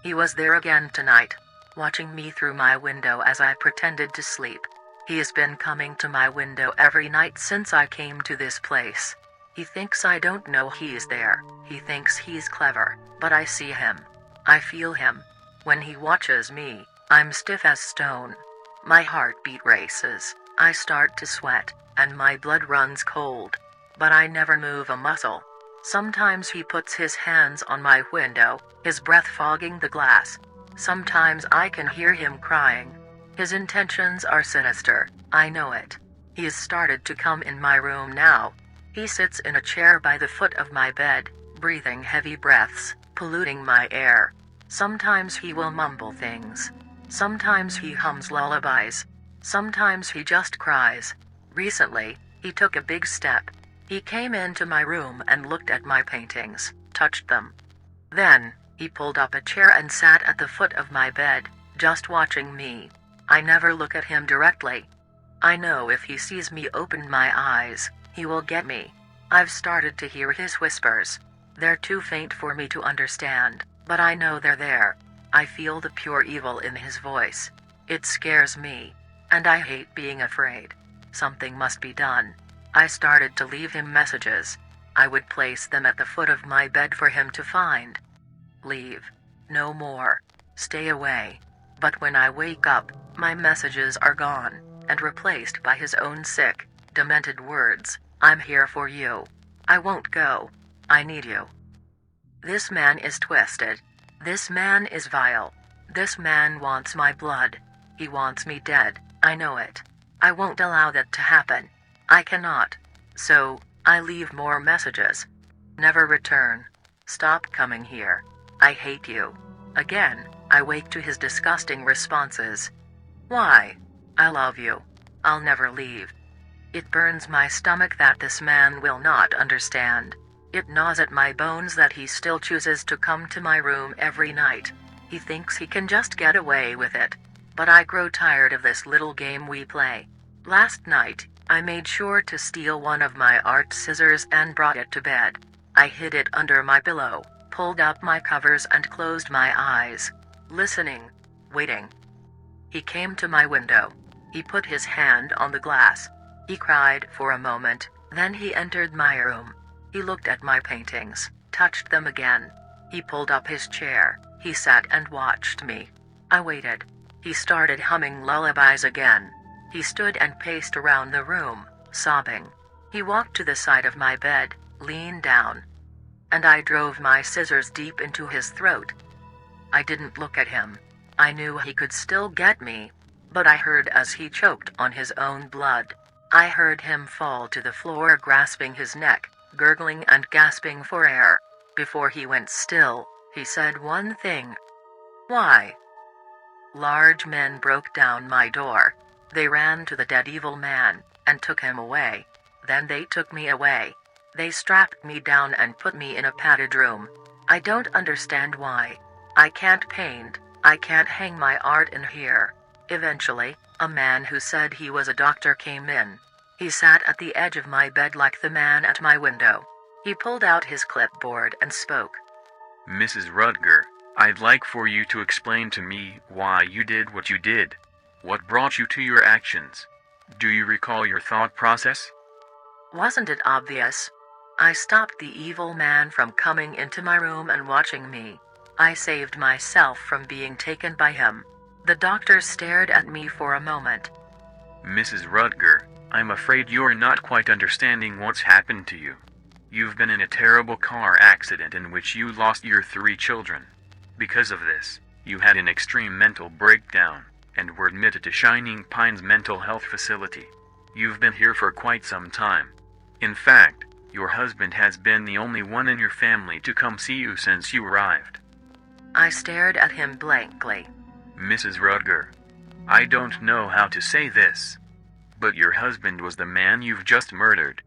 He was there again tonight, watching me through my window as I pretended to sleep. He has been coming to my window every night since I came to this place. He thinks I don't know he's there. He thinks he's clever, but I see him. I feel him. When he watches me, I'm stiff as stone. My heartbeat races, I start to sweat, and my blood runs cold. But I never move a muscle. Sometimes he puts his hands on my window, his breath fogging the glass. Sometimes I can hear him crying. His intentions are sinister, I know it. He has started to come in my room now. He sits in a chair by the foot of my bed, breathing heavy breaths, polluting my air. Sometimes he will mumble things. Sometimes he hums lullabies. Sometimes he just cries. Recently, he took a big step. He came into my room and looked at my paintings, touched them. Then, he pulled up a chair and sat at the foot of my bed, just watching me. I never look at him directly. I know if he sees me open my eyes, he will get me. I've started to hear his whispers. They're too faint for me to understand, but I know they're there. I feel the pure evil in his voice. It scares me, and I hate being afraid. Something must be done. I started to leave him messages. I would place them at the foot of my bed for him to find. Leave. No more. Stay away. But when I wake up, my messages are gone, and replaced by his own sick, demented words. I'm here for you. I won't go. I need you. This man is twisted. This man is vile. This man wants my blood. He wants me dead. I know it. I won't allow that to happen. I cannot. So, I leave more messages. Never return. Stop coming here. I hate you. Again, I wake to his disgusting responses. Why? I love you. I'll never leave. It burns my stomach that this man will not understand. It gnaws at my bones that he still chooses to come to my room every night. He thinks he can just get away with it. But I grow tired of this little game we play. Last night, I made sure to steal one of my art scissors and brought it to bed. I hid it under my pillow, pulled up my covers and closed my eyes. Listening. Waiting. He came to my window. He put his hand on the glass. He cried for a moment, then he entered my room. He looked at my paintings, touched them again. He pulled up his chair. He sat and watched me. I waited. He started humming lullabies again. He stood and paced around the room, sobbing. He walked to the side of my bed, leaned down. And I drove my scissors deep into his throat. I didn't look at him. I knew he could still get me. But I heard as he choked on his own blood. I heard him fall to the floor grasping his neck, gurgling and gasping for air. Before he went still, he said one thing. Why? Large men broke down my door. They ran to the dead evil man, and took him away. Then they took me away. They strapped me down and put me in a padded room. I don't understand why. I can't paint. I can't hang my art in here. Eventually, a man who said he was a doctor came in. He sat at the edge of my bed like the man at my window. He pulled out his clipboard and spoke. Mrs. Rudger, I'd like for you to explain to me why you did what you did. What brought you to your actions? Do you recall your thought process? Wasn't it obvious? I stopped the evil man from coming into my room and watching me. I saved myself from being taken by him. The doctor stared at me for a moment. Mrs. Rudger, I'm afraid you're not quite understanding what's happened to you. You've been in a terrible car accident in which you lost your 3 children. Because of this, you had an extreme mental breakdown, and were admitted to Shining Pines Mental Health Facility. You've been here for quite some time. In fact, your husband has been the only one in your family to come see you since you arrived. I stared at him blankly. Mrs. Rudger, I don't know how to say this, but your husband was the man you've just murdered.